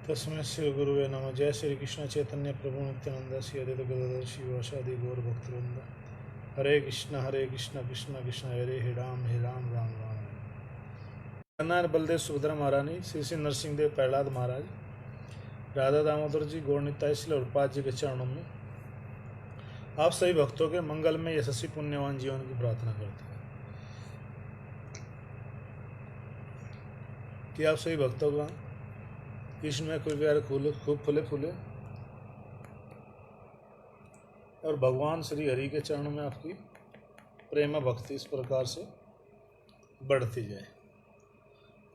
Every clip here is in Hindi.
तस्मै श्री गुरुवे नमः। जय श्री कृष्ण चैतन्य प्रभु नित्यानंद श्री अद्वैत गदाधर शिवासादि गौर भक्तवृंद। हरे कृष्ण कृष्ण कृष्ण हरे राम राम राम हरे। कन्नार बलदेव सुभद्रा महारानी, श्री श्री नरसिंहदेव प्रहलाद महाराज, राधा दामोदर जी, गौर निताई श्री उर्पाद जी के चरणों में आप सभी भक्तों के मंगल में यशस्वी पुण्यवान जीवन की प्रार्थना करते हैं कि आप सभी भक्तों का कृष्ण में कोई प्यार खूब फूले फूले और भगवान श्री हरि के चरणों में आपकी प्रेम भक्ति इस प्रकार से बढ़ती जाए।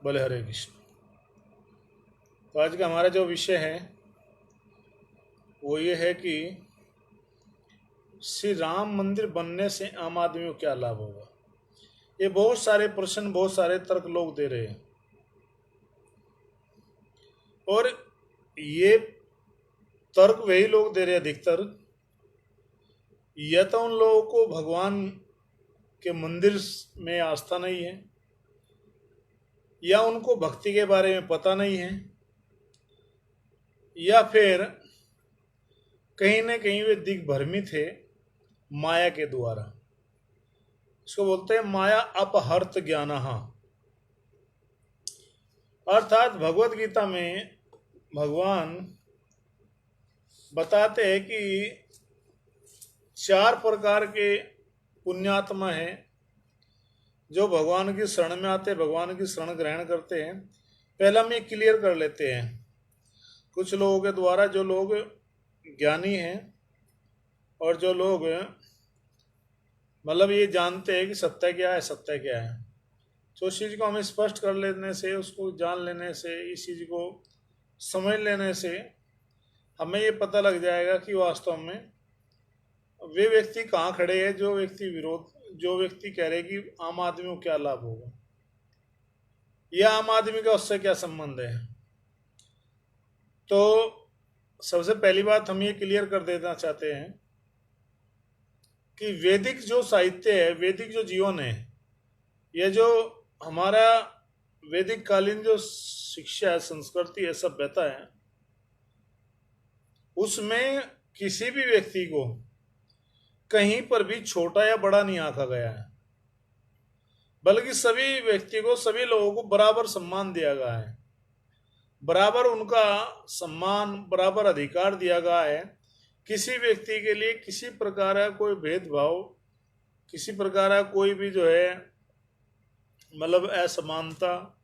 बोले हरे कृष्ण। तो आज का हमारा जो विषय है वो ये है कि श्री राम मंदिर बनने से आम आदमी को क्या लाभ होगा। ये बहुत सारे प्रश्न, बहुत सारे तर्क लोग दे रहे हैं और ये तर्क वही लोग दे रहे हैं अधिकतर, या तो उन लोगों को भगवान के मंदिर में आस्था नहीं है, या उनको भक्ति के बारे में पता नहीं है, या फिर कहीं न कहीं वे दिग्भ्रमित है माया के द्वारा। इसको बोलते हैं माया अपहर्त ज्ञानः। अर्थात भगवत गीता में भगवान बताते हैं कि 4 प्रकार के पुण्यात्मा हैं जो भगवान की शरण में आते, भगवान की शरण ग्रहण करते हैं। पहला हम ये क्लियर कर लेते हैं, कुछ लोगों के द्वारा, जो लोग ज्ञानी हैं और जो लोग मतलब ये जानते हैं कि सत्य क्या है, सत्य क्या है, तो उस चीज़ को हमें स्पष्ट कर लेने से, उसको जान लेने से, इस चीज़ को समझ लेने से हमें ये पता लग जाएगा कि वास्तव में वे व्यक्ति कहाँ खड़े हैं, जो व्यक्ति कह रहे कि आम आदमी को क्या लाभ होगा या आम आदमी का उससे क्या संबंध है। तो सबसे पहली बात हम ये क्लियर कर देना चाहते हैं कि वैदिक जो साहित्य है, वैदिक जो जीवन है, यह जो हमारा वैदिक कालीन जो शिक्षा है, संस्कृति है, सभ्यता है, उसमें किसी भी व्यक्ति को कहीं पर भी छोटा या बड़ा नहीं आंका गया है, बल्कि सभी व्यक्ति को, सभी लोगों को बराबर सम्मान दिया गया है, बराबर उनका सम्मान, बराबर अधिकार दिया गया है। किसी व्यक्ति के लिए किसी प्रकार का कोई भेदभाव, किसी प्रकार का कोई भी जो है मतलब असमानता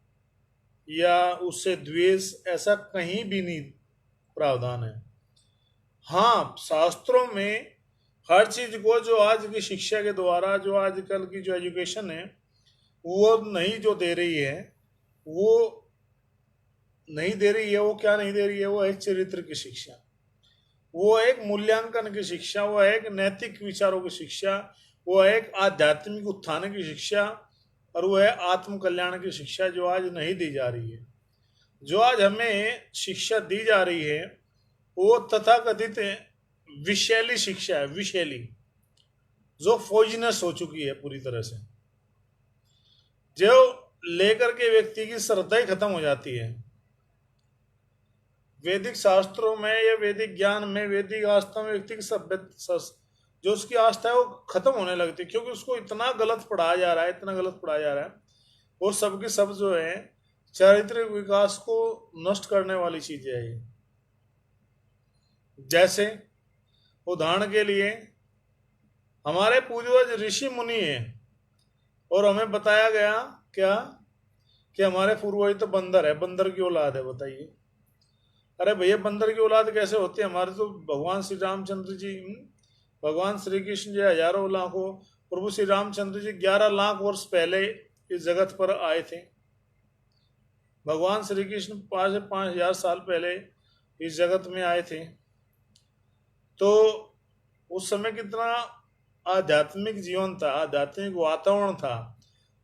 या उससे द्वेष, ऐसा कहीं भी नहीं प्रावधान है। हाँ, शास्त्रों में हर चीज को, जो आज की शिक्षा के द्वारा, जो आजकल की जो एजुकेशन है वो नहीं जो दे रही है, वो नहीं दे रही है। वो क्या नहीं दे रही है? वो एक चरित्र की शिक्षा, वो एक मूल्यांकन की शिक्षा, वो एक नैतिक विचारों की शिक्षा, वो एक आध्यात्मिक उत्थान की शिक्षा, और वो है आत्म कल्याण की शिक्षा, जो आज नहीं दी जा रही है। जो आज हमें शिक्षा दी जा रही है वो तथाकथित विषैली शिक्षा है, विषैली, जो पॉइजनस हो चुकी है पूरी तरह से, जो लेकर के व्यक्ति की श्रद्धा ही खत्म हो जाती है। वैदिक शास्त्रों में या वैदिक ज्ञान में, वैदिक आस्था में व्यक्ति की सभ्यता, जो उसकी आस्था है वो खत्म होने लगती है, क्योंकि उसको इतना गलत पढ़ाया जा रहा है, इतना गलत पढ़ाया जा रहा है। वो सबके सब जो है चारित्रिक विकास को नष्ट करने वाली चीजें है ये। जैसे उदाहरण के लिए हमारे पूर्वज ऋषि मुनि हैं और हमें बताया गया क्या कि हमारे पूर्वज तो बंदर है, बंदर की औलाद है। बताइए, अरे भैया बंदर की औलाद कैसे होती है? हमारे तो भगवान श्री रामचंद्र जी, भगवान श्री कृष्ण जी हजारों लाखों, प्रभु श्री रामचंद्र जी 11 लाख वर्ष पहले इस जगत पर आए थे। भगवान श्री कृष्ण 5 से 5,000 साल पहले इस जगत में आए थे। तो उस समय कितना आध्यात्मिक जीवन था, आध्यात्मिक वातावरण था,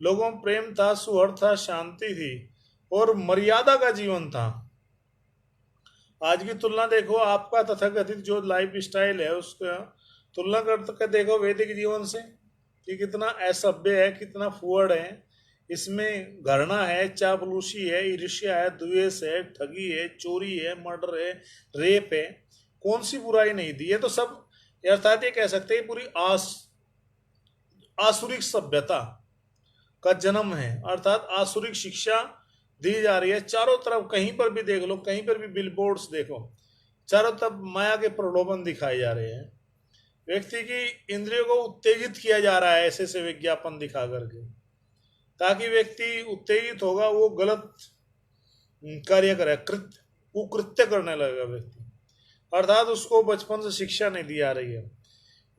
लोगों में प्रेम था, सुहृद था, शांति थी और मर्यादा का जीवन था। आज की तुलना देखो, आपका तथाकथित जो लाइफ स्टाइल है उसका तुलना कर देखो वैदिक जीवन से कि कितना असभ्य है, कितना फुअड़ है, इसमें घृणा है, चापलूसी है, ईर्ष्या है, द्वेष है, ठगी है, चोरी है, मर्डर है, रेप है। कौन सी बुराई नहीं दी? ये तो सब, अर्थात ये कह सकते हैं पूरी आसुरिक सभ्यता का जन्म है। अर्थात आसुरिक शिक्षा दी जा रही है चारों तरफ। कहीं पर भी देख लो, कहीं पर भी बिलबोर्ड्स देखो, चारों तरफ माया के प्रलोभन दिखाए जा रहे हैं। व्यक्ति की इंद्रियों को उत्तेजित किया जा रहा है ऐसे ऐसे विज्ञापन दिखा करके, ताकि व्यक्ति उत्तेजित होगा, वो गलत कार्य करे, कृत्य कुकृत्य करने लगेगा व्यक्ति। अर्थात उसको बचपन से शिक्षा नहीं दी जा रही है।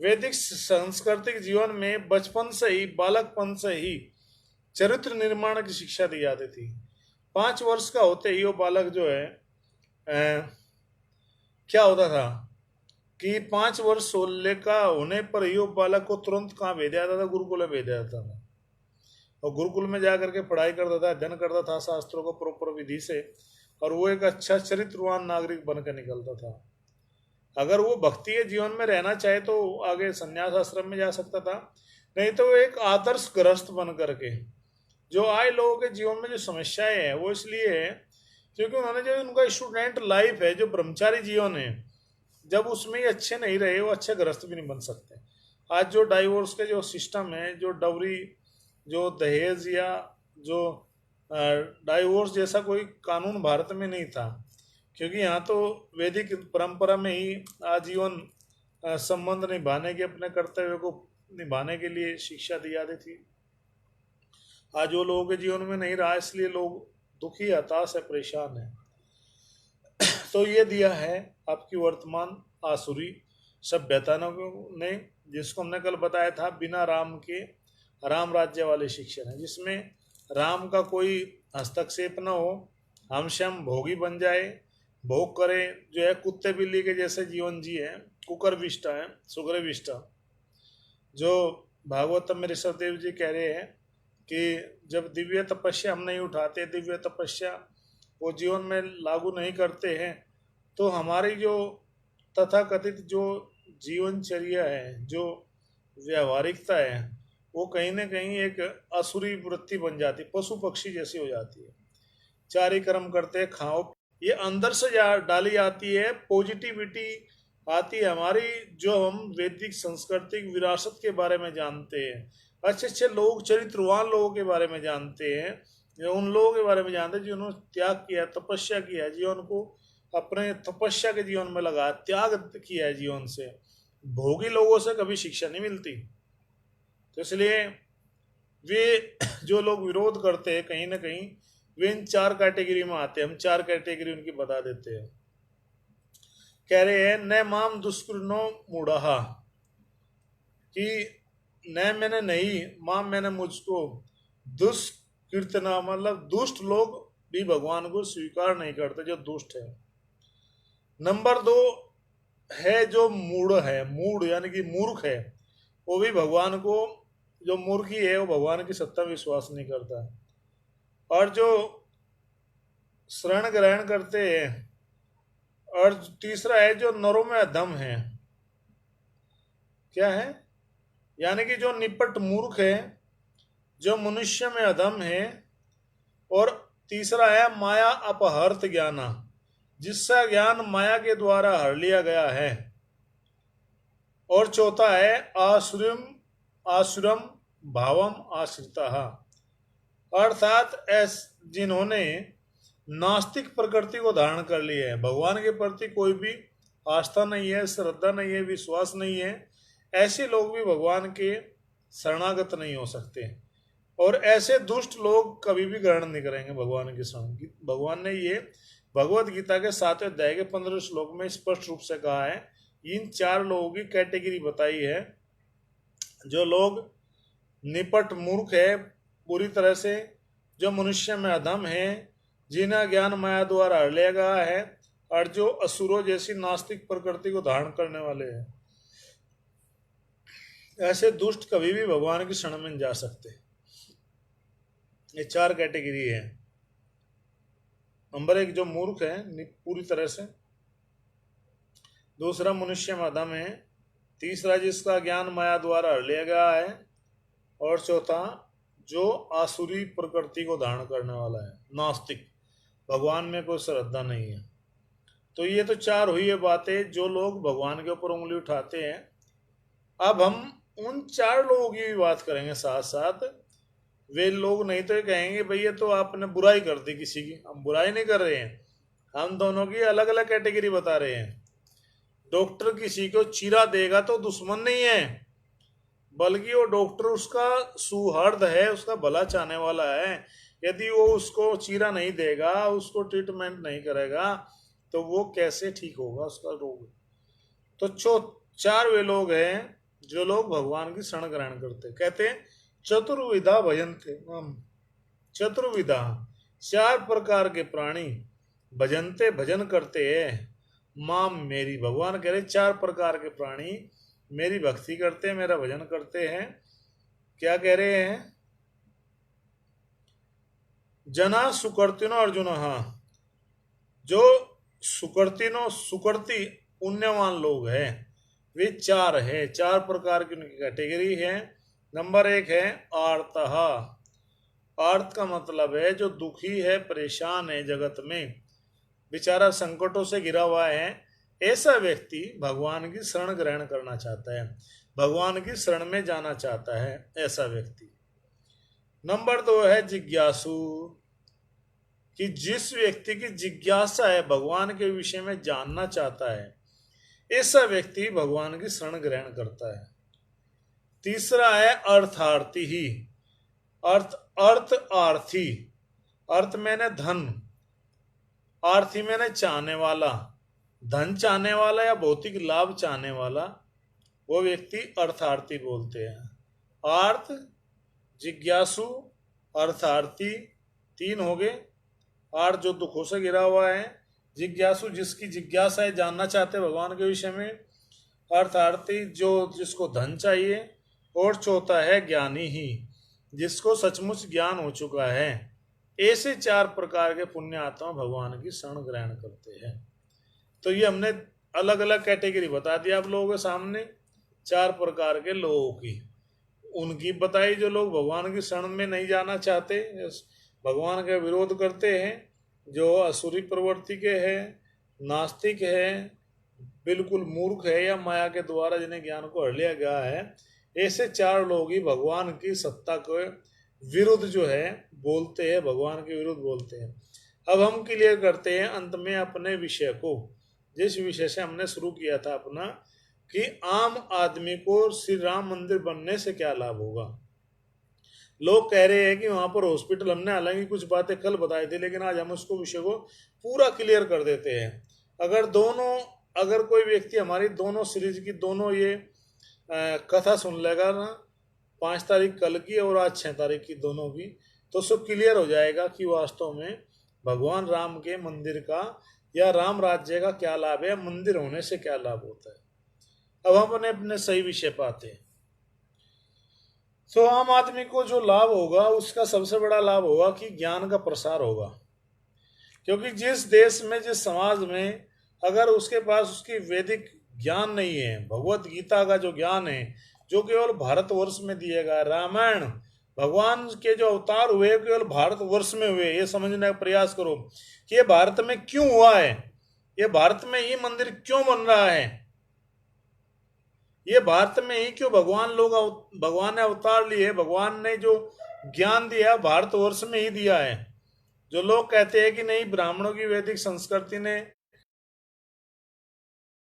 वैदिक सांस्कृतिक जीवन में बचपन से ही, बालकपन से ही चरित्र निर्माण की शिक्षा दी जाती थी। 5 वर्ष का होते ही वो बालक जो है क्या होता था कि 5 वर्ष सोलह का होने पर ही वो बालक को तुरंत कहाँ भेज दिया जाता था? गुरुकुल में भेज दिया जाता था। और गुरुकुल में जा करके पढ़ाई करता था, अध्ययन करता था शास्त्रों को प्रॉपर विधि से, और वो एक अच्छा चरित्रवान नागरिक बनकर निकलता था। अगर वो भक्ति के जीवन में रहना चाहे तो आगे संन्यास आश्रम में जा सकता था, नहीं तो वो एक आदर्श गृहस्थ बन करके, जो आए लोगों के जीवन में जो समस्याएं हैं वो इसलिए है क्योंकि उन्होंने जो उनका स्टूडेंट लाइफ है, जो ब्रह्मचारी जीवन है, जब उसमें ही अच्छे नहीं रहे, वो अच्छे गृहस्थ भी नहीं बन सकते। आज जो डाइवोर्स के जो सिस्टम है, जो डवरी, जो दहेज, या जो डाइवोर्स जैसा कोई कानून भारत में नहीं था, क्योंकि यहाँ तो वैदिक परंपरा में ही आजीवन संबंध निभाने के, अपने कर्तव्य को निभाने के लिए शिक्षा दी जाती थी। आज वो लोगों के जीवन में नहीं रहा, इसलिए लोग दुखी, हताश है, परेशान है। तो ये दिया है आपकी वर्तमान आसुरी सभ्यता ने, जिसको हमने कल बताया था, बिना राम के राम राज्य वाले शिक्षण है, जिसमें राम का कोई हस्तक्षेप न हो, हम स्वयं भोगी बन जाए, भोग करे, जो है कुत्ते बिल्ली के जैसे जीवन जिए, कुकरविष्टा है, सुग्रविष्टा। जो भागवतम में ऋषभदेव जी कह रहे हैं कि जब दिव्य तपस्या हम नहीं उठाते, दिव्य तपस्या वो जीवन में लागू नहीं करते हैं, तो हमारी जो तथाकथित जो जीवनचर्या है, जो व्यावहारिकता है, वो कहीं ना कहीं एक असुरी वृत्ति बन जाती, पशु पक्षी जैसी हो जाती है। चारी कर्म करते खाओ, ये अंदर से डाली जाती है, पॉजिटिविटी आती है हमारी, जो हम वैदिक सांस्कृतिक विरासत के बारे में जानते हैं, अच्छे अच्छे लोग, चरित्रवान लोगों के बारे में जानते हैं, जो उन लोगों के बारे में जानते हैं जिन्होंने त्याग किया, तपस्या किया है, जीवन को अपने तपस्या के जीवन में लगा, त्याग किया है जीवन से। भोगी लोगों से कभी शिक्षा नहीं मिलती। तो इसलिए वे जो लोग विरोध करते हैं, कहीं ना कहीं वे इन 4 कैटेगरी में आते हैं। हम 4 कैटेगरी उनकी बता देते हैं। कह रहे हैं न माम दुष्कृनो मूढ़ा, कि न मैंने नहीं, माम मैंने मुझको, दुष्कृतना मतलब दुष्ट लोग भी भगवान को स्वीकार नहीं करते, जो दुष्ट है। नंबर 2 है जो मूढ़ है, मूढ़ यानी कि मूर्ख है, वो भी भगवान को, जो मूर्खी है वो भगवान की सत्ता में विश्वास नहीं करता। और जो शरण ग्रहण करते हैं, और तीसरा है जो नरों में अधम है। क्या है? यानी कि जो निपट मूर्ख है, जो मनुष्य में अधम है। और तीसरा है माया अपहर्त ज्ञाना, जिसका ज्ञान माया के द्वारा हर लिया गया है। और चौथा है आसुरम आसुरम भावम आश्रिता, अर्थात जिन्होंने नास्तिक प्रकृति को धारण कर लिया है, भगवान के प्रति कोई भी आस्था नहीं है, श्रद्धा नहीं है, विश्वास नहीं है, ऐसे लोग भी भगवान के शरणागत नहीं हो सकते। और ऐसे दुष्ट लोग कभी भी ग्रहण नहीं करेंगे भगवान की शरण। भगवान ने ये भगवत गीता के 7वें अध्याय के 15 श्लोक में स्पष्ट रूप से कहा है। इन 4 लोगों की कैटेगरी बताई है। जो लोग निपट मूर्ख है पूरी तरह से, जो मनुष्य में अधम है, जिन्हें ज्ञान माया द्वारा हर लिया गया है, और जो असुरों जैसी नास्तिक प्रकृति को धारण करने वाले हैं, ऐसे दुष्ट कभी भी भगवान की शरण में जा सकते। ये 4 कैटेगरी है। नंबर 1 जो मूर्ख है पूरी तरह से, दूसरा मनुष्य में अधम है, तीसरा जिसका ज्ञान माया द्वारा हर लिया गया है, और चौथा जो आसुरी प्रकृति को धारण करने वाला है, नास्तिक, भगवान में कोई श्रद्धा नहीं है। तो ये तो चार हुई है बातें जो लोग भगवान के ऊपर उंगली उठाते हैं। अब हम उन चार लोगों की भी बात करेंगे साथ साथ। वे लोग नहीं तो ये कहेंगे भैया तो आपने बुराई कर दी किसी की। हम बुराई नहीं कर रहे हैं, हम दोनों की अलग अलग कैटेगरी बता रहे हैं। डॉक्टर किसी को चीरा देगा तो दुश्मन नहीं है, बल्कि वो डॉक्टर उसका सुहृद है, उसका भला चाहने वाला है। यदि वो उसको चीरा नहीं देगा, उसको ट्रीटमेंट नहीं करेगा, तो वो कैसे ठीक होगा उसका रोग। तो चार वे लोग हैं जो लोग भगवान की शरण ग्रहण करते। कहते हैं चतुर्विधा भजन्ते माम, चतुर्विधा, चार प्रकार के प्राणी भजनते, भजन करते हैं, माम, मेरी। भगवान कह रहे चार प्रकार के प्राणी मेरी भक्ति करते हैं, मेरा भजन करते हैं। क्या कह रहे हैं? जना सुकृतिनो अर्जुन, हाँ, जो सुकृति पुण्यवान लोग हैं वे चार है। चार प्रकार की उनकी कैटेगरी है। नंबर एक है आर्तः। आर्त का मतलब है जो दुखी है, परेशान है, जगत में बेचारा संकटों से घिरा हुआ है। ऐसा व्यक्ति भगवान की शरण ग्रहण करना चाहता है, भगवान की शरण में जाना चाहता है, ऐसा व्यक्ति। नंबर दो है जिज्ञासु, कि जिस व्यक्ति की जिज्ञासा है, भगवान के विषय में जानना चाहता है, ऐसा व्यक्ति भगवान की शरण ग्रहण करता है। तीसरा है अर्थार्थी ही। अर्थ आर्थी, अर्थ मैंने धन, आर्थी मैंने चाहने वाला, धन चाहने वाला या भौतिक लाभ चाहने वाला, वो व्यक्ति अर्थार्थी बोलते हैं। आर्थ, जिज्ञासु, अर्थार्थी, तीन हो गए। आर्थ जो दुखों से घिरा हुआ है, जिज्ञासु जिसकी जिज्ञासा है, जानना चाहते भगवान के विषय में, अर्थार्थी जो जिसको धन चाहिए, और चौथा है ज्ञानी ही, जिसको सचमुच ज्ञान हो चुका है। ऐसे चार प्रकार के पुण्य आत्मा भगवान की शरण ग्रहण करते हैं। तो ये हमने अलग अलग कैटेगरी बता दी आप लोगों के सामने, चार प्रकार के लोगों की। उनकी बताई जो लोग भगवान की शरण में नहीं जाना चाहते, भगवान का विरोध करते हैं, जो असुरी प्रवृत्ति के हैं, नास्तिक है, बिल्कुल मूर्ख है, या माया के द्वारा जिन्हें ज्ञान को हर लिया गया है। ऐसे चार लोग ही भगवान की सत्ता के विरुद्ध जो है बोलते हैं, भगवान के विरुद्ध बोलते हैं। अब हम क्लियर करते हैं अंत में अपने विषय को, जिस विषय से हमने शुरू किया था अपना, कि आम आदमी को श्री राम मंदिर बनने से क्या लाभ होगा। लोग कह रहे हैं कि वहां पर हॉस्पिटल, हमने हालांकि कुछ बातें कल बताई थी, लेकिन आज हम उसको विषय को पूरा क्लियर कर देते हैं। अगर कोई व्यक्ति हमारी दोनों सीरीज की दोनों ये कथा सुन लेगा ना, 5 तारीख कल की और आज 6 तारीख की दोनों की, तो उसको क्लियर हो जाएगा कि वास्तव में भगवान राम के मंदिर का या राम राज्य का क्या लाभ है, मंदिर होने से क्या लाभ होता है। अब हम अपने सही विषय पाते हैं। तो आम आदमी को जो लाभ होगा, उसका सबसे बड़ा लाभ होगा कि ज्ञान का प्रसार होगा। क्योंकि जिस देश में, जिस समाज में अगर उसके पास उसकी वैदिक ज्ञान नहीं है, भगवत गीता का जो ज्ञान है, जो केवल भारतवर्ष में दिया गया, रामायण, भगवान के जो अवतार हुए केवल भारतवर्ष में हुए, ये समझने का प्रयास करो कि ये भारत में क्यों हुआ है, ये भारत में ही मंदिर क्यों बन रहा है, ये भारत में ही क्यों भगवान ने अवतार लिए, भगवान ने जो ज्ञान दिया भारतवर्ष में ही दिया है। जो लोग कहते हैं कि नहीं ब्राह्मणों की वैदिक संस्कृति ने,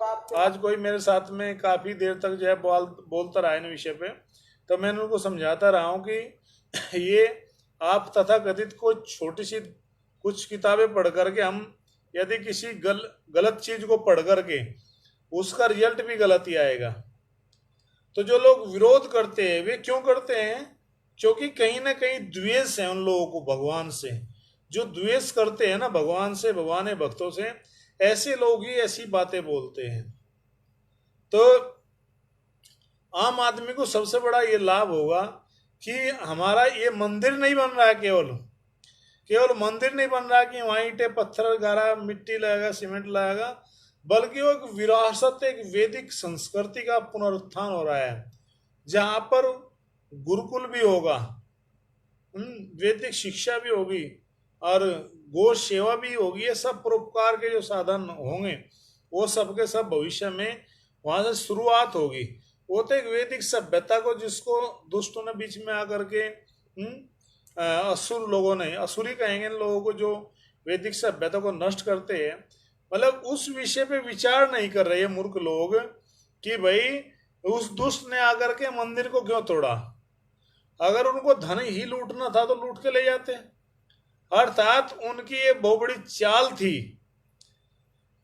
आज कोई मेरे साथ में काफी देर तक जो है बोलता रहा इन विषय पे, तो मैंने उनको समझाता रहा हूँ कि ये आप तथाकथित को छोटी सी कुछ किताबें पढ़ करके, हम यदि किसी गलत चीज को पढ़ करके उसका रिजल्ट भी गलत ही आएगा। तो जो लोग विरोध करते हैं वे क्यों करते हैं? क्योंकि कहीं ना कहीं द्वेष है उन लोगों को भगवान से। जो द्वेष करते हैं ना भगवान से, भगवान के भक्तों से, ऐसे लोग ही ऐसी बातें बोलते हैं। तो आम आदमी को सबसे बड़ा ये लाभ होगा कि हमारा ये मंदिर नहीं बन रहा है, केवल मंदिर नहीं बन रहा कि वहां ईंटें पत्थर गारा मिट्टी लगाएगा, सीमेंट लगाएगा, बल्कि वो एक विरासत, एक वैदिक संस्कृति का पुनरुत्थान हो रहा है, जहां पर गुरुकुल भी होगा, वैदिक शिक्षा भी होगी और गो सेवा भी होगी। ये सब परोपकार के जो साधन होंगे वो सब के सब भविष्य में वहां से शुरुआत होगी। वो तो एक वैदिक सभ्यता को जिसको दुष्टों ने बीच में आकर के असुर लोगों ने, असुरी कहेंगे इन लोगों को जो वैदिक सभ्यता को नष्ट करते हैं, मतलब उस विषय पे विचार नहीं कर रहे हैं मूर्ख लोग कि भाई उस दुष्ट ने आकर के मंदिर को क्यों तोड़ा। अगर उनको धन ही लूटना था तो लूट के ले जाते। अर्थात उनकी ये बहुत बड़ी चाल थी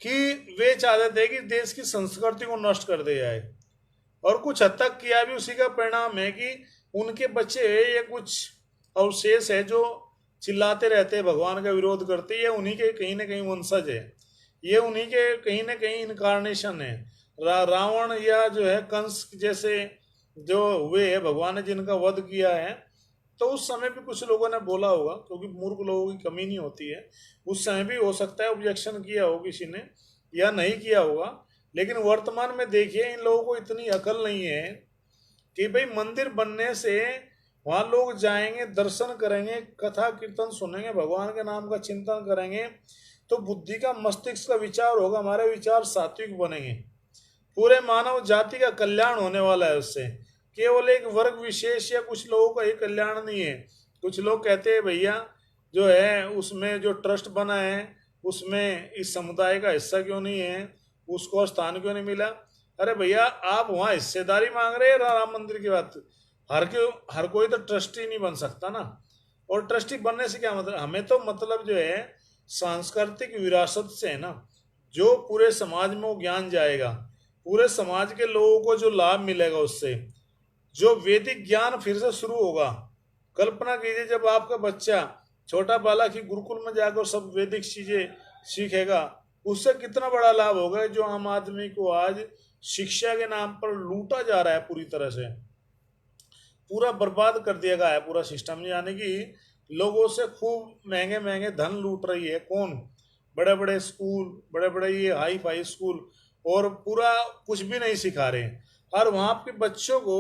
कि वे चाहते थे कि देश की संस्कृति को नष्ट कर दिया जाए, और कुछ हद तक किया भी। उसी का परिणाम है कि उनके बच्चे ये कुछ अवशेष है जो चिल्लाते रहते हैं, भगवान का विरोध करते हैं, ये उन्हीं के कहीं ना कहीं वंशज है, ये उन्हीं के कहीं ना कहीं इनकारनेशन है। रावण या जो है कंस जैसे जो हुए है, भगवान ने जिनका वध किया है, तो उस समय भी कुछ लोगों ने बोला होगा, क्योंकि मूर्ख लोगों की कमी नहीं होती है। उस समय भी हो सकता है ऑब्जेक्शन किया हो किसी ने या नहीं किया होगा, लेकिन वर्तमान में देखिए इन लोगों को इतनी अकल नहीं है कि भाई मंदिर बनने से वहां लोग जाएंगे, दर्शन करेंगे, कथा कीर्तन सुनेंगे, भगवान के नाम का चिंतन करेंगे, तो बुद्धि का मस्तिष्क का विचार होगा, हमारे विचार सात्विक बनेंगे, पूरे मानव जाति का कल्याण होने वाला है उससे। केवल एक वर्ग विशेष या कुछ लोगों का ही कल्याण नहीं है। कुछ लोग कहते हैं भैया जो है उसमें जो ट्रस्ट बना है उसमें इस समुदाय का हिस्सा क्यों नहीं है, उसको स्थान क्यों नहीं मिला। अरे भैया आप वहाँ हिस्सेदारी मांग रहे हैं राम मंदिर की बात। हर कोई तो ट्रस्टी नहीं बन सकता ना। और ट्रस्टी बनने से क्या मतलब, हमें तो मतलब जो है सांस्कृतिक विरासत से है ना, जो पूरे समाज में वो ज्ञान जाएगा, पूरे समाज के लोगों को जो लाभ मिलेगा उससे, जो वैदिक ज्ञान फिर से शुरू होगा। कल्पना कीजिए जब आपका बच्चा छोटा बालक ही गुरुकुल में जाकर सब वैदिक चीजें सीखेगा, उससे कितना बड़ा लाभ होगा। जो आम आदमी को आज शिक्षा के नाम पर लूटा जा रहा है, पूरी तरह से पूरा बर्बाद कर दिया गया है पूरा सिस्टम, यानी कि लोगों से खूब महंगे महंगे धन लूट रही है कौन, बड़े बड़े स्कूल, बड़े बड़े ये हाई फाई स्कूल, और पूरा कुछ भी नहीं सिखा रहे। और वहाँ के बच्चों को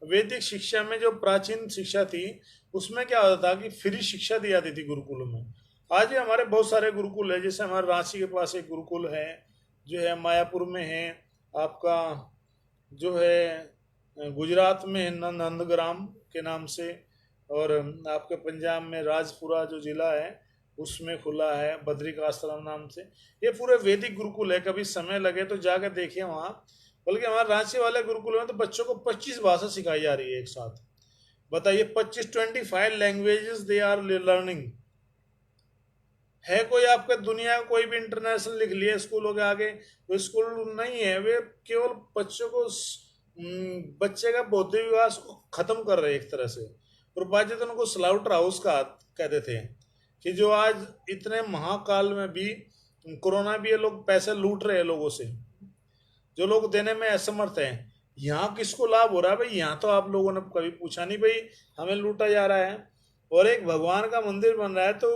वैदिक शिक्षा में जो प्राचीन शिक्षा थी उसमें क्या होता था कि फ्री शिक्षा दी जाती थी गुरुकुलों में। आज भी हमारे बहुत सारे गुरुकुल है, जैसे हमारे रांची के पास एक गुरुकुल है, जो है मायापुर में है, आपका जो है गुजरात में है नंदग्राम के नाम से, और आपके पंजाब में राजपुरा जो जिला है उसमें खुला है बद्रिक आश्रम नाम से। ये पूरे वैदिक गुरुकुल है, कभी समय लगे तो जाकर देखिए वहाँ। बल्कि हमारे रांची वाले गुरुकुल में तो बच्चों को 25 भाषा सिखाई जा रही है एक साथ। बताइए 25 लैंग्वेजेस दे आर लर्निंग। है कोई आपके दुनिया का कोई भी इंटरनेशनल लिख लिया स्कूलों के आगे, वो स्कूल नहीं है, वे केवल बच्चों को बच्चे का बौद्धिक विकास को खत्म कर रहे हैं एक तरह से। और बात तो उनको स्लाउटर हाउस का कहते थे कि जो आज इतने महाकाल में भी कोरोना भी ये लोग पैसे लूट रहे हैं लोगों से, जो लोग देने में असमर्थ हैं। यहाँ किसको लाभ हो रहा है भाई, यहाँ तो आप लोगों ने कभी पूछा नहीं भाई, हमें लूटा जा रहा है। और एक भगवान का मंदिर बन रहा है तो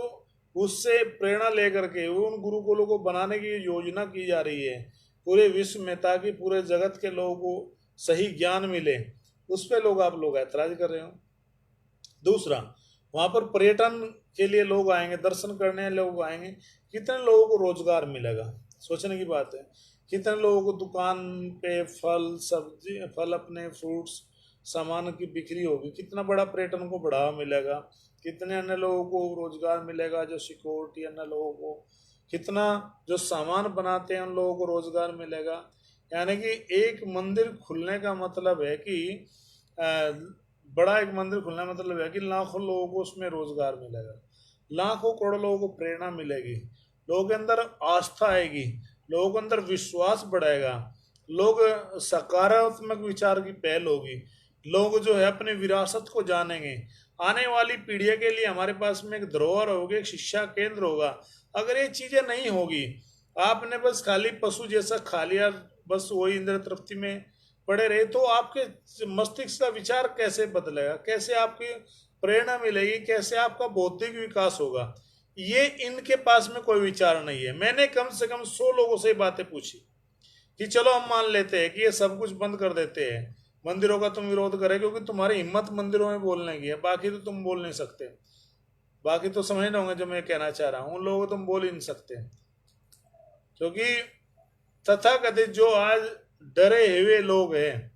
उससे प्रेरणा लेकर के उन गुरुकुलों को बनाने की योजना की जा रही है पूरे विश्व में, ताकि पूरे जगत के लोगों को सही ज्ञान मिले। उस पर आप लोग ऐतराज कर रहे हो। दूसरा, वहां पर पर्यटन के लिए लोग आएंगे, दर्शन करने लोग आएंगे, कितने लोगों को रोजगार मिलेगा, सोचने की बात है। कितने लोगों को दुकान पे फल सब्जी, फल अपने फ्रूट्स सामान की बिक्री होगी, कितना बड़ा पर्यटन को बढ़ावा मिलेगा, कितने अन्य लोगों को रोजगार मिलेगा, जो सिक्योरिटी अन्य लोगों को, कितना जो सामान बनाते हैं उन लोगों को रोजगार मिलेगा। यानी कि एक मंदिर खुलने का मतलब है कि बड़ा एक मंदिर खुलना मतलब है कि लाखों लोगों को उसमें रोजगार मिलेगा, लाखों करोड़ों लोगों को प्रेरणा मिलेगी, लोगों के अंदर आस्था आएगी, लोगों के अंदर विश्वास बढ़ेगा, लोग सकारात्मक विचार की पहल होगी, लोग जो है अपनी विरासत को जानेंगे। आने वाली पीढ़ियों के लिए हमारे पास में एक धरोहर होगी, एक शिक्षा केंद्र होगा। अगर ये चीजें नहीं होगी, आपने बस खाली पशु जैसा खा लिया, बस वही इंद्र तृप्ति में पड़े रहे, तो आपके मस्तिष्क का विचार कैसे बदलेगा, कैसे आपकी प्रेरणा मिलेगी, कैसे आपका बौद्धिक विकास होगा। ये इनके पास में कोई विचार नहीं है। मैंने कम से कम 100 लोगों से बातें पूछी कि चलो हम मान लेते हैं कि ये सब कुछ बंद कर देते हैं, मंदिरों का तुम विरोध करे क्योंकि तुम्हारी हिम्मत मंदिरों में बोलने की है, बाकी तो तुम बोल नहीं सकते। बाकी तो समझ रहे होंगे जो मैं कहना चाह रहा हूँ, उन लोगों को तुम बोल ही नहीं सकते, क्योंकि तथाकथित जो आज डरे हुए लोग हैं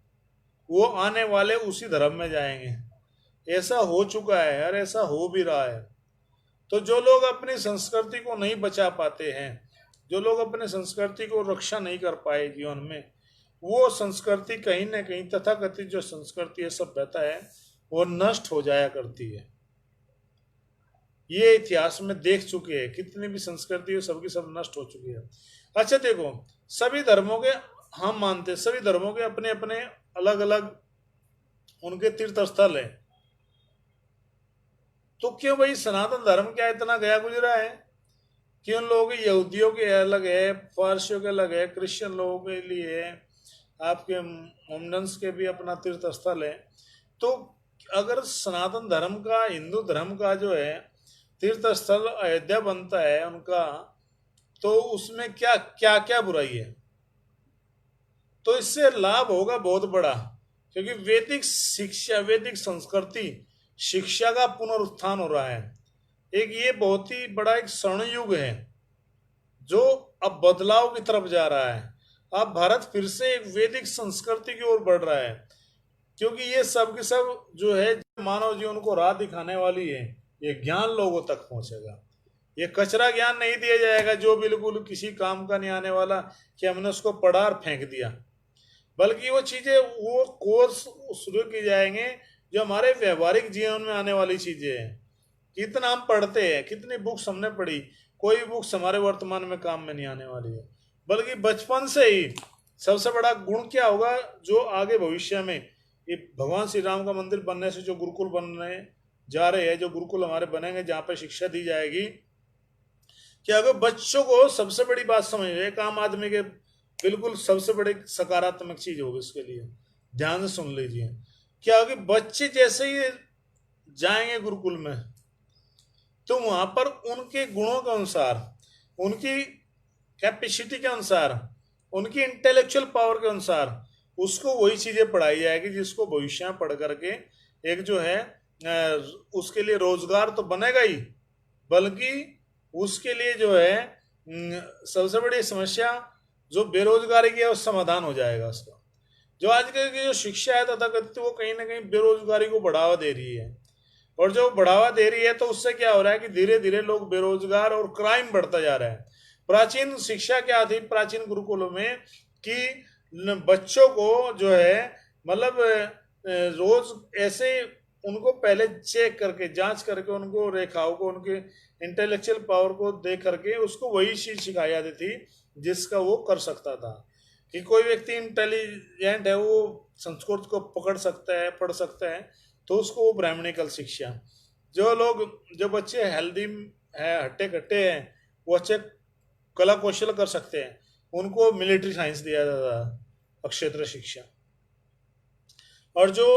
वो आने वाले उसी धर्म में जाएंगे। ऐसा हो चुका है यार, ऐसा हो भी रहा है। तो जो लोग अपनी संस्कृति को नहीं बचा पाते हैं, जो लोग अपनी संस्कृति को रक्षा नहीं कर पाए जीवन में, वो संस्कृति कहीं ना कहीं, तथाकथित जो संस्कृति है, सभ्यता है, वो नष्ट हो जाया करती है। ये इतिहास में देख चुके हैं, कितनी भी संस्कृति है सबकी सब नष्ट हो चुकी है। अच्छा देखो, सभी धर्मों के, हम मानते हैं सभी धर्मों के अपने अपने अलग अलग उनके तीर्थ स्थल है, तो क्यों भाई सनातन धर्म क्या इतना गया गुजरा है कि उन लोगों के, यहूदियों के अलग है, फारसियों के अलग है, क्रिश्चियन लोगों के लिए है, आपके मोमडन्स के भी अपना तीर्थ स्थल है। तो अगर सनातन धर्म का, हिंदू धर्म का जो है तीर्थ स्थल अयोध्या बनता है उनका, तो उसमें क्या क्या क्या बुराई है? तो इससे लाभ होगा बहुत बड़ा, क्योंकि वैदिक शिक्षा, वैदिक संस्कृति, शिक्षा का पुनरुत्थान हो रहा है। एक ये बहुत ही बड़ा एक स्वर्ण युग है जो अब बदलाव की तरफ जा रहा है। अब भारत फिर से एक वैदिक संस्कृति की ओर बढ़ रहा है, क्योंकि ये सब की सब जो है मानव जीवन को राह दिखाने वाली है, ये ज्ञान लोगों तक पहुंचेगा। ये कचरा ज्ञान नहीं दिया जाएगा जो बिल्कुल किसी काम का नहीं आने वाला, कि हमने उसको पढ़ा और फेंक दिया, बल्कि वो चीजें, वो कोर्स शुरू किए जाएंगे जो हमारे व्यवहारिक जीवन में आने वाली चीजें हैं। कितना हम पढ़ते हैं, कितनी बुक्स हमने पढ़ी, कोई बुक्स हमारे वर्तमान में काम में नहीं आने वाली है, बल्कि बचपन से ही सबसे बड़ा गुण क्या होगा, जो आगे भविष्य में ये भगवान श्री राम का मंदिर बनने से जो गुरुकुल बनने जा रहे हैं, जो गुरुकुल हमारे बनेंगे जहाँ पे शिक्षा दी जाएगी, कि अगर बच्चों को सबसे बड़ी बात समझ, एक आम आदमी के बिल्कुल सबसे बड़ी सकारात्मक चीज होगी इसके लिए, ध्यान से सुन लीजिए। क्या होगी, बच्चे जैसे ही जाएंगे गुरुकुल में, तो वहां पर उनके गुणों के अनुसार, उनकी कैपेसिटी के अनुसार, उनकी इंटेलेक्चुअल पावर के अनुसार उसको वही चीजें पढ़ाई जाएगी जिसको भविष्य में पढ़ करके एक जो है उसके लिए रोजगार तो बनेगा ही, बल्कि उसके लिए जो है सबसे बड़ी समस्या जो बेरोजगारी की है उस समाधान हो जाएगा उसका। जो आजकल की जो शिक्षा है तथाकथित, वो कहीं ना कहीं बेरोजगारी को बढ़ावा दे रही है, और जो बढ़ावा दे रही है तो उससे क्या हो रहा है कि धीरे धीरे लोग बेरोजगार और क्राइम बढ़ता जा रहा है। प्राचीन शिक्षा क्या थी प्राचीन गुरुकुलों में, कि बच्चों को जो है मतलब रोज ऐसे उनको पहले चेक करके, जांच करके, उनको रेखाओं को, उनके इंटेलेक्चुअल पावर को देख करके उसको वही चीज सिखाई जाती थी जिसका वो कर सकता था। कि कोई व्यक्ति इंटेलिजेंट है, वो संस्कृत को पकड़ सकता है, पढ़ सकता है, तो उसको वो ब्राह्मणिकल शिक्षा। जो लोग, जो बच्चे हेल्दी है, हट्टे कट्टे हैं, वो अच्छे कला कौशल कर सकते हैं, उनको मिलिट्री साइंस दिया जाता है, अक्षेत्र शिक्षा। और जो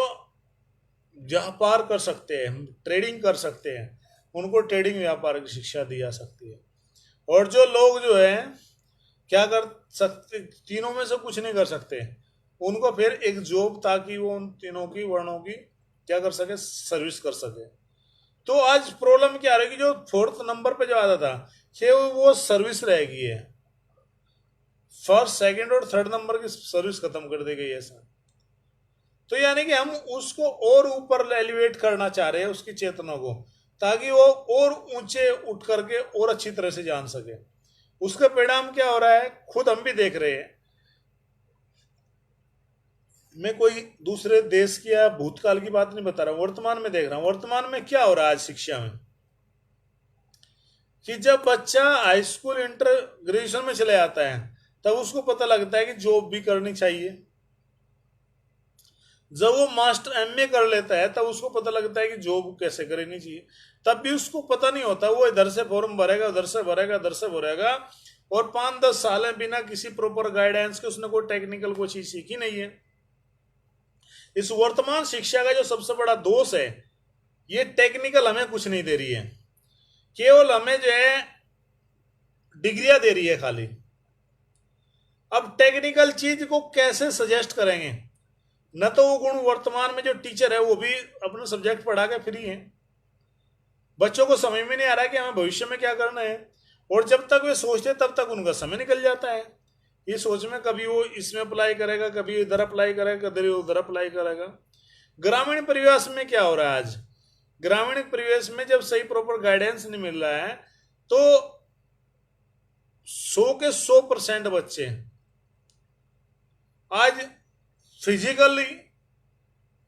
व्यापार कर सकते हैं, ट्रेडिंग कर सकते हैं, उनको ट्रेडिंग व्यापार की शिक्षा दी जा सकती है। और जो लोग जो है क्या कर सकते, तीनों में से कुछ नहीं कर सकते, उनको फिर एक जॉब, ताकि वो उन तीनों की वर्णों की क्या कर सके, सर्विस कर सके। तो आज प्रॉब्लम क्या रहेगी, जो फोर्थ नंबर पे जो आता था कि वो सर्विस रहेगी है, फर्स्ट सेकंड और थर्ड नंबर की सर्विस खत्म कर दी गई है ऐसा। तो यानी कि हम उसको और ऊपर एलिवेट करना चाह रहे हैं उसकी चेतना को, ताकि वो और ऊंचे उठ करके और अच्छी तरह से जान सके। उसका परिणाम क्या हो रहा है खुद हम भी देख रहे हैं। मैं कोई दूसरे देश की या भूतकाल की बात नहीं बता रहा हूं, वर्तमान में देख रहा हूं। वर्तमान में क्या हो रहा है आज शिक्षा में, कि जब बच्चा हाई स्कूल, इंटर, ग्रेजुएशन में चले जाता है, तब उसको पता लगता है कि जॉब भी करनी चाहिए। जब वो मास्टर एमए कर लेता है, तब उसको पता लगता है कि जॉब कैसे करनी चाहिए। तब भी उसको पता नहीं होता, वो इधर से फॉर्म भरेगा, उधर से भरेगा, उधर से भरेगा, और 5-10 साल में बिना किसी प्रॉपर गाइडेंस के उसने कोई टेक्निकल कोई चीज सीखी नहीं है। इस वर्तमान शिक्षा का जो सबसे बड़ा दोष है, ये टेक्निकल हमें कुछ नहीं दे रही है, केवल हमें जो है डिग्रियां दे रही है खाली। अब टेक्निकल चीज को कैसे सजेस्ट करेंगे, न तो वो गुण वर्तमान में जो टीचर है वो भी अपना सब्जेक्ट पढ़ा के फ्री है, बच्चों को समझ में नहीं आ रहा है कि हमें भविष्य में क्या करना है, और जब तक वे सोचते तब तक उनका समय निकल जाता है ये सोच में, कभी वो इसमें अप्लाई करेगा, कभी इधर अप्लाई करेगा, कभी उधर अप्लाई करेगा। ग्रामीण परिवेश में क्या हो रहा है आज, ग्रामीण परिवेश में जब सही प्रॉपर गाइडेंस नहीं मिल रहा है तो 100% बच्चे आज फिजिकली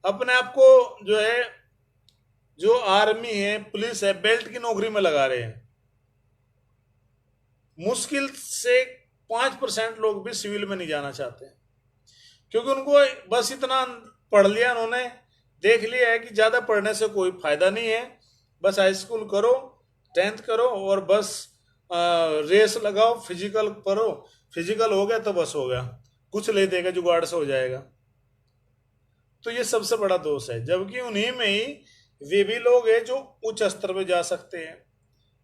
अपने आप को जो है, जो आर्मी है, पुलिस है, बेल्ट की नौकरी में लगा रहे हैं। मुश्किल से 5% लोग भी सिविल में नहीं जाना चाहते, क्योंकि उनको बस इतना पढ़ लिया, उन्होंने देख लिया है कि ज़्यादा पढ़ने से कोई फायदा नहीं है, बस हाई स्कूल करो, 10th करो और बस रेस लगाओ, फिजिकल करो, फिजिकल हो गया तो बस हो गया, कुछ ले देगा, जुगाड़ से हो जाएगा। तो ये सबसे बड़ा दोष है, जबकि उन्हीं में ही वे भी लोग हैं जो उच्च स्तर पे जा सकते हैं,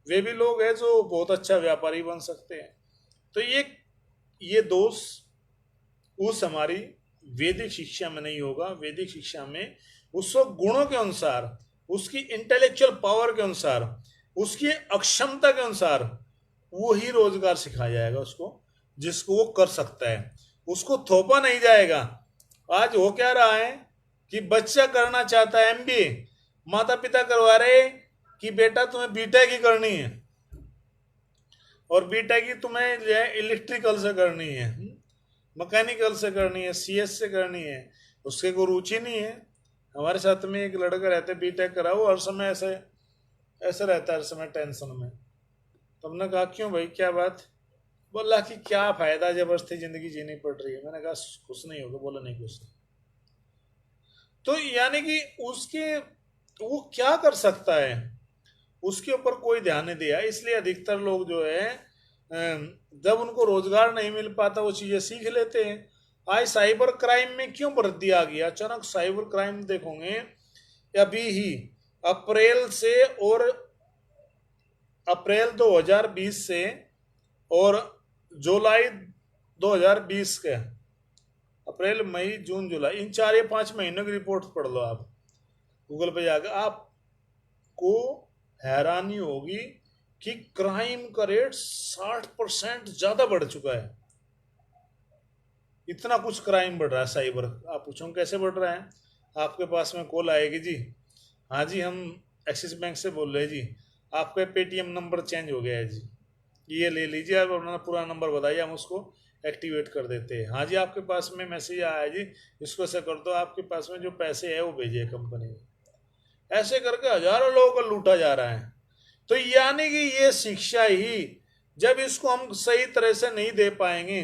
वे भी लोग हैं जो बहुत अच्छा व्यापारी बन सकते हैं। तो ये दोष उस हमारी वैदिक शिक्षा में नहीं होगा। वैदिक शिक्षा में उसको गुणों के अनुसार, उसकी इंटेलेक्चुअल पावर के अनुसार, उसकी अक्षमता के अनुसार वही रोजगार सिखाया जाएगा उसको, जिसको वो कर सकता है, उसको थोपा नहीं जाएगा। आज हो क्या रहा है कि बच्चा करना चाहता है एमबीए, माता पिता करवा रहे कि बेटा तुम्हें बीटेक ही करनी है, और बीटेक ही तुम्हें जो है इलेक्ट्रिकल से करनी है, मैकेनिकल से करनी है, सीएस से करनी है, उसके को रुचि नहीं है। हमारे साथ में एक लड़का रहता है बीटेक करा, वो हर समय ऐसे ऐसे रहता है, हर समय टेंशन में। तो हमने कहा क्यों भाई, क्या बात? बोला कि क्या फायदा, जबरदस्ती जिंदगी जीनी पड़ रही है। मैंने कहा कुछ नहीं होगा। बोला नहीं कुछ नहीं। तो यानी कि उसके वो क्या कर सकता है उसके ऊपर कोई ध्यान नहीं दिया, इसलिए अधिकतर लोग जो है जब उनको रोजगार नहीं मिल पाता वो चीजें सीख लेते हैं। आज साइबर क्राइम में क्यों वृद्धि आ गई? अचानक साइबर क्राइम देखोगे अभी ही अप्रैल से, और अप्रैल 2020 से और जुलाई 2020 के, अप्रैल मई जून जुलाई, इन 4 या 5 महीनों की रिपोर्ट पढ़ लो आप गूगल पे जाकर, आपको हैरानी होगी कि क्राइम का रेट 60% ज्यादा बढ़ चुका है। इतना कुछ क्राइम बढ़ रहा है साइबर। आप पूछो कैसे बढ़ रहा है? आपके पास में कॉल आएगी जी, हाँ जी हम एक्सिस बैंक से बोल रहे हैं जी, आपका पेटीएम नंबर चेंज हो गया है जी, ये ले लीजिए, आप अपना पूरा नंबर बताइए, हम उसको एक्टिवेट कर देते हैं। हाँ जी आपके पास में मैसेज आया है जी, इसको ऐसा कर दो, आपके पास में जो पैसे है वो भेजिए कंपनी में। ऐसे करके हजारों लोगों को लूटा जा रहा है। तो यानी कि ये शिक्षा ही जब इसको हम सही तरह से नहीं दे पाएंगे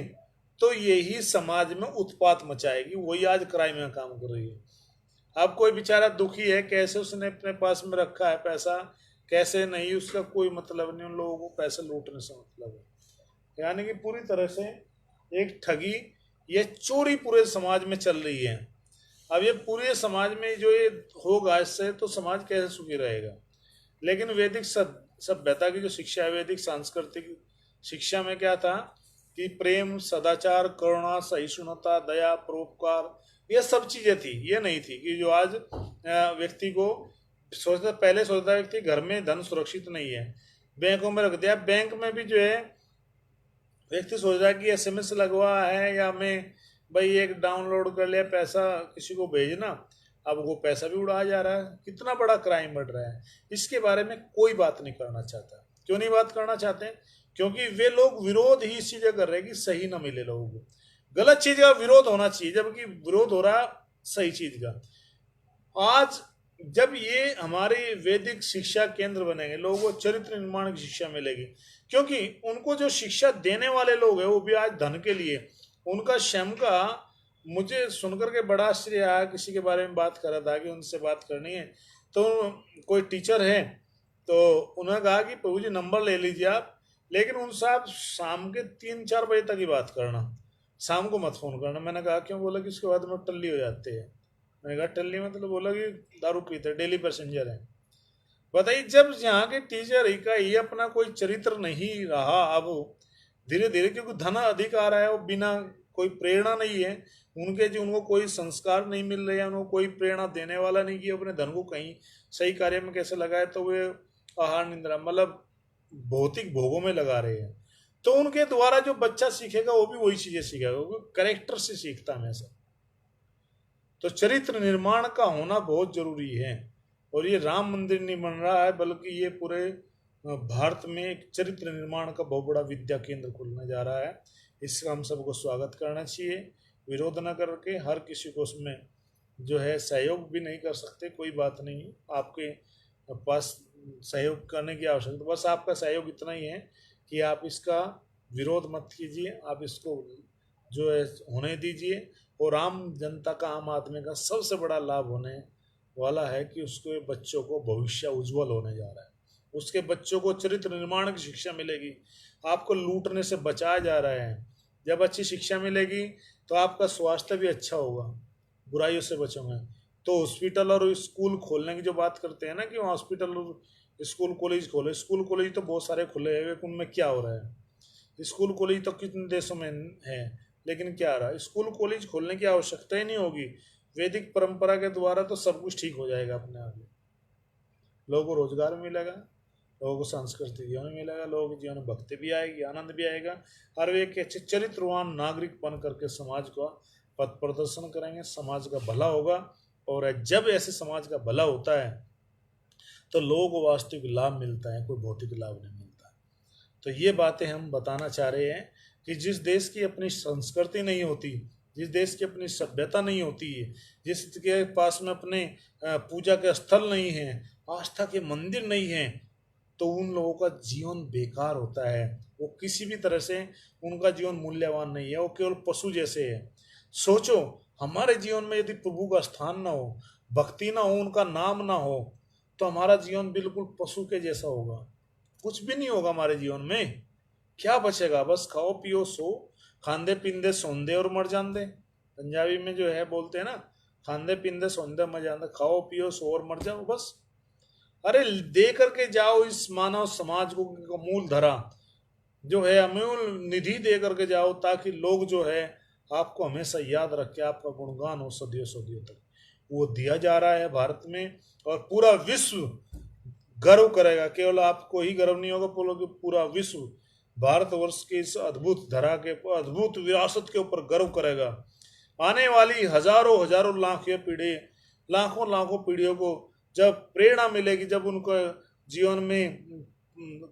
तो यही समाज में उत्पात मचाएगी। वही आज क्राइम में काम कर रही है। अब कोई बेचारा दुखी है, कैसे उसने अपने पास में रखा है पैसा, कैसे नहीं, उसका कोई मतलब नहीं, उन लोगों को पैसे लूटने से मतलब है। यानी कि पूरी तरह से एक ठगी, ये चोरी पूरे समाज में चल रही है। अब ये पूरे समाज में जो ये होगा, इससे तो समाज कैसे सुखी रहेगा? लेकिन वैदिक सभ्यता की जो शिक्षा है, वैदिक सांस्कृतिक शिक्षा में क्या था कि प्रेम, सदाचार, करुणा, सहिष्णुता, दया, परोपकार, ये सब चीजें थी। ये नहीं थी कि जो आज व्यक्ति को सोचता, पहले सोचता व्यक्ति घर में धन सुरक्षित नहीं है, बैंकों में रख दिया। बैंक में भी जो है व्यक्ति सोच रहा है कि एसएमएस लगवा है या मैं भाई एक डाउनलोड कर लिया, पैसा किसी को भेजना, अब वो पैसा भी उड़ा जा रहा है। कितना बड़ा क्राइम बढ़ रहा है, इसके बारे में कोई बात नहीं करना चाहता। क्यों नहीं बात करना चाहते? क्योंकि वे लोग विरोध ही इस चीजें कर रहे हैं कि सही ना मिले लोगों को। गलत चीज का विरोध होना चाहिए, जबकि विरोध हो रहा सही चीज का। आज जब ये हमारे वैदिक शिक्षा केंद्र बनेंगे, लोगों को चरित्र निर्माण की शिक्षा मिलेगी, क्योंकि उनको जो शिक्षा देने वाले लोग हैं वो भी आज धन के लिए, उनका स्वयं का, मुझे सुनकर के बड़ा आश्चर्य आया। किसी के बारे में बात कर रहा था कि उनसे बात करनी है, तो कोई टीचर है तो उन्होंने कहा कि प्रभु जी नंबर ले लीजिए आप, लेकिन उनसे आप शाम के 3-4 बजे तक ही बात करना, शाम को मत फोन करना। मैंने कहा क्यों? बोला कि उसके बाद में टल्ली हो जाते हैं। मैंने कहा टल्ली मतलब? बोला कि दारू पीते, डेली पैसेंजर है। बताइए, जब यहाँ के टीचर ही का ये अपना कोई चरित्र नहीं रहा, अब धीरे धीरे क्योंकि धन अधिक आ रहा है, वो बिना कोई प्रेरणा नहीं है, उनको कोई संस्कार नहीं मिल रहे हैं, उनको कोई प्रेरणा देने वाला नहीं कि अपने धन को कहीं सही कार्य में कैसे लगाए, तो वे आहार निद्रा मतलब भौतिक भोगों में लगा रहे हैं। तो उनके द्वारा जो बच्चा सीखेगा वो भी वही चीजें सीखेगा, वो करेक्टर से सीखता है हमेशा। तो चरित्र निर्माण का होना बहुत जरूरी है। और ये राम मंदिर नहीं बन रहा है, बल्कि ये पूरे भारत में एक चरित्र निर्माण का बहुत बड़ा विद्या केंद्र खुलने जा रहा है। इसका हम सबको स्वागत करना चाहिए, विरोध न करके। हर किसी को उसमें जो है सहयोग भी नहीं कर सकते, कोई बात नहीं, आपके पास सहयोग करने की आवश्यकता, बस आपका सहयोग इतना ही है कि आप इसका विरोध मत कीजिए, आप इसको जो है होने दीजिए। और आम जनता का, आम आदमी का सबसे बड़ा लाभ होने वाला है कि उसके बच्चों को भविष्य उज्जवल होने जा रहा है, उसके बच्चों को चरित्र निर्माण की शिक्षा मिलेगी, आपको लूटने से बचाया जा रहा है। जब अच्छी शिक्षा मिलेगी तो आपका स्वास्थ्य भी अच्छा होगा, बुराइयों से बचोगे। तो हॉस्पिटल और स्कूल खोलने की जो बात करते हैं ना, कि हॉस्पिटल और स्कूल कॉलेज खोले, स्कूल कॉलेज तो बहुत सारे खुले हैं, उनमें क्या हो रहा है? स्कूल कॉलेज तो कितने देशों में है, लेकिन क्या आ रहा है? स्कूल कॉलेज खोलने की आवश्यकता ही नहीं होगी, वैदिक परंपरा के द्वारा तो सब कुछ ठीक हो जाएगा अपने आप ही। लोगों को रोजगार मिलेगा, लोगों को सांस्कृतिक जीवन मिलेगा, लोगों के जीवन में भक्ति भी आएगी, आनंद भी आएगा। हर वे एक अच्छे चरित्रवान नागरिक बन करके समाज का पथ प्रदर्शन करेंगे, समाज का भला होगा। और जब ऐसे समाज का भला होता है तो लोगों को वास्तविक लाभ मिलता है, कोई भौतिक लाभ नहीं मिलता। तो ये बातें हम बताना चाह रहे हैं कि जिस देश की अपनी संस्कृति नहीं होती, जिस देश की अपनी सभ्यता नहीं होती है, जिसके पास में अपने पूजा के स्थल नहीं है, आस्था के मंदिर नहीं है, तो उन लोगों का जीवन बेकार होता है। वो किसी भी तरह से उनका जीवन मूल्यवान नहीं है, वो केवल पशु जैसे है। सोचो, हमारे जीवन में यदि प्रभु का स्थान ना हो, भक्ति ना हो, उनका नाम ना हो, तो हमारा जीवन बिल्कुल पशु के जैसा होगा, कुछ भी नहीं होगा हमारे जीवन में। क्या बचेगा? बस खाओ पियो सो, खांदे पींदे सौंदे और मर जाते। पंजाबी में जो है बोलते हैं ना, खांदे पींदे सौंदे मर जाते, खाओ पियो सो और मर जाओ बस। अरे दे करके जाओ इस मानव समाज को मूल धरा जो है, अमूल निधि दे करके जाओ, ताकि लोग जो है आपको हमेशा याद रखे, आपका गुणगान हो सदियों सदियों तक। वो दिया जा रहा है भारत में, और पूरा विश्व गर्व करेगा। केवल आपको ही गर्व नहीं होगा, पूरा विश्व भारतवर्ष की इस अद्भुत धरा के, अद्भुत विरासत के ऊपर गर्व करेगा। आने वाली हजारों हजारों लाखों लाखों पीढ़ियों को जब प्रेरणा मिलेगी, जब उनको जीवन में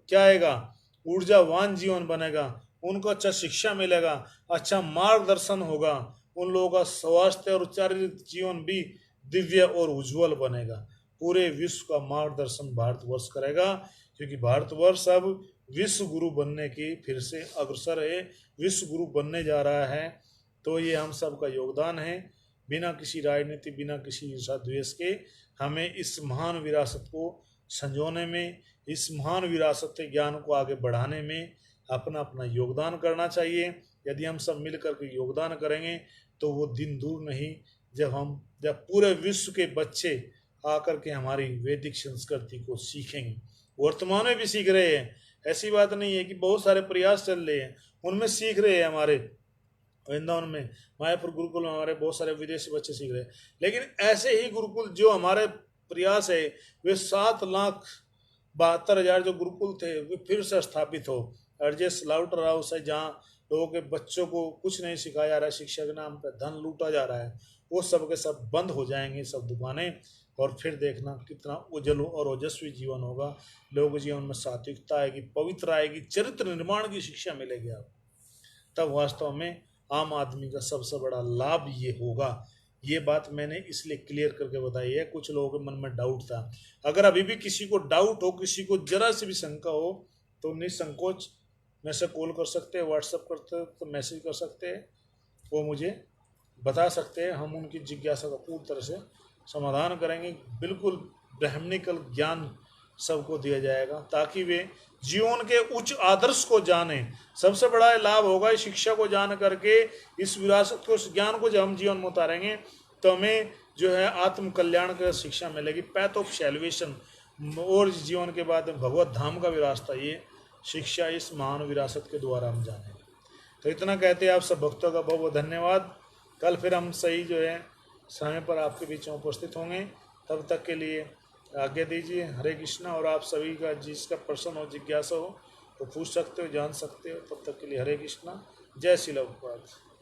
क्या आएगा, ऊर्जावान जीवन बनेगा, उनको अच्छा शिक्षा मिलेगा, अच्छा मार्गदर्शन होगा, उन लोगों का स्वास्थ्य और शारीरिक जीवन भी दिव्य और उज्जवल बनेगा। पूरे विश्व का मार्गदर्शन भारतवर्ष करेगा, क्योंकि भारतवर्ष अब विश्व गुरु बनने की फिर से अग्रसर है, विश्व गुरु बनने जा रहा है। तो ये हम सब का योगदान है। बिना किसी राजनीति, बिना किसी ईर्षा द्वेष के हमें इस महान विरासत को संजोने में, इस महान विरासत के ज्ञान को आगे बढ़ाने में अपना अपना योगदान करना चाहिए। यदि हम सब मिल करके योगदान करेंगे तो वो दिन दूर नहीं जब पूरे विश्व के बच्चे आकर के हमारी वैदिक संस्कृति को सीखेंगे। वर्तमान में भी सीख रहे हैं, ऐसी बात नहीं है कि बहुत सारे प्रयास चल रहे हैं, उनमें सीख रहे हैं। हमारे वृंदावन में, मायापुर गुरुकुल में हमारे बहुत सारे विदेशी बच्चे सीख रहे हैं। लेकिन ऐसे ही गुरुकुल जो हमारे प्रयास है, वे 7,72,000 जो गुरुकुल थे वे फिर से स्थापित हो। अर्जेस स्लाउटर हाउस है, जहाँ लोगों के बच्चों को कुछ नहीं सिखाया जा रहा है, शिक्षा के नाम पर धन लूटा जा रहा है, वो सब के सब बंद हो जाएंगे, सब दुकानें। और फिर देखना कितना उज्जवल और ओजस्वी जीवन होगा, लोगों के जीवन में सात्विकता आएगी, पवित्र आएगी, चरित्र निर्माण की शिक्षा मिलेगी आपको। तब वास्तव में आम आदमी का सबसे बड़ा लाभ ये होगा। ये बात मैंने इसलिए क्लियर करके बताई है, कुछ लोगों के मन में डाउट था। अगर अभी भी किसी को डाउट हो, किसी को जरा सी भी शंका हो, तो निसंकोच मेरे से कॉल कर सकते हैं, व्हाट्सएप करते तो मैसेज कर सकते हैं, वो मुझे बता सकते हैं। हम उनकी जिज्ञासा का पूरी तरह से समाधान करेंगे। बिल्कुल ब्राह्मणिकल ज्ञान सबको दिया जाएगा, ताकि वे जीवन के उच्च आदर्श को जाने। सबसे बड़ा लाभ होगा इस शिक्षा को जान करके, इस विरासत को, इस ज्ञान को जब हम जीवन में उतारेंगे तो हमें जो है आत्म कल्याण की शिक्षा मिलेगी, पैथ ऑफ सैल्वेशन। और जीवन के बाद भगवत धाम का भी रास्ता, ये शिक्षा इस महान विरासत के द्वारा हम जानेंगे। तो इतना कहते आप सब भक्तों का बहुत बहुत धन्यवाद। कल फिर हम सही जो है समय पर आपके बीच में उपस्थित होंगे। तब तक के लिए आज्ञा दीजिए। हरे कृष्णा। और आप सभी का जिसका प्रश्न हो, जिज्ञासा हो तो पूछ सकते हो, जान सकते हो। तब तक के लिए हरे कृष्णा। जय श्रील प्रभुपाद।